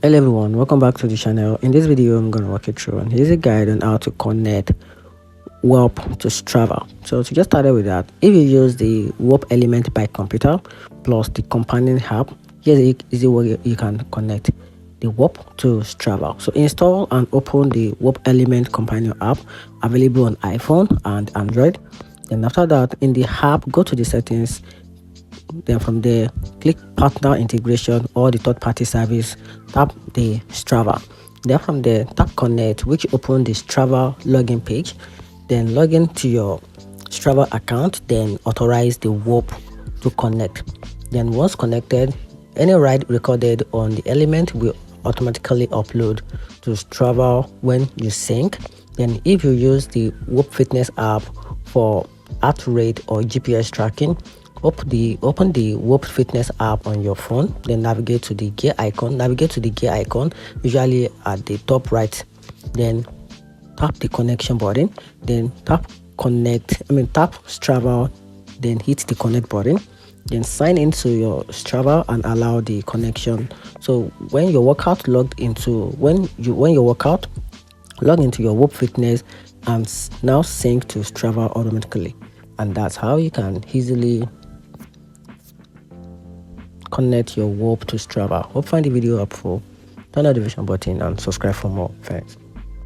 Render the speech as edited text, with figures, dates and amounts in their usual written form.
Hello everyone, welcome back to the channel. In this video I'm going to walk you through and here's a guide on how to connect Warp to Strava. So to get started with that, if you use the Warp element by computer plus the companion app, here's an easy way you can connect the Warp to Strava. So install and open the Warp element companion app available on iPhone and Android. Then after that, in the app, go to the settings. Then from there, click partner integration or the third-party service, tap the Strava. Then from there, tap connect, which open the Strava login page. Then log in to your Strava account, then authorize the Warp to connect. Then once connected, any ride recorded on the element will automatically upload to Strava when you sync. Then if you use the Warp Fitness app for heart rate or GPS tracking, open the Warp Fitness app on your phone, then navigate to the gear icon, usually at the top right. Then tap the connection button, then tap Strava, then hit the connect button, then sign into your Strava and allow the connection. So when your workout log into your Warp Fitness and now sync to Strava automatically. And that's how you can easily connect your Warp to Strava. Hope you find the video helpful. Turn on the notification button and subscribe for more. Thanks.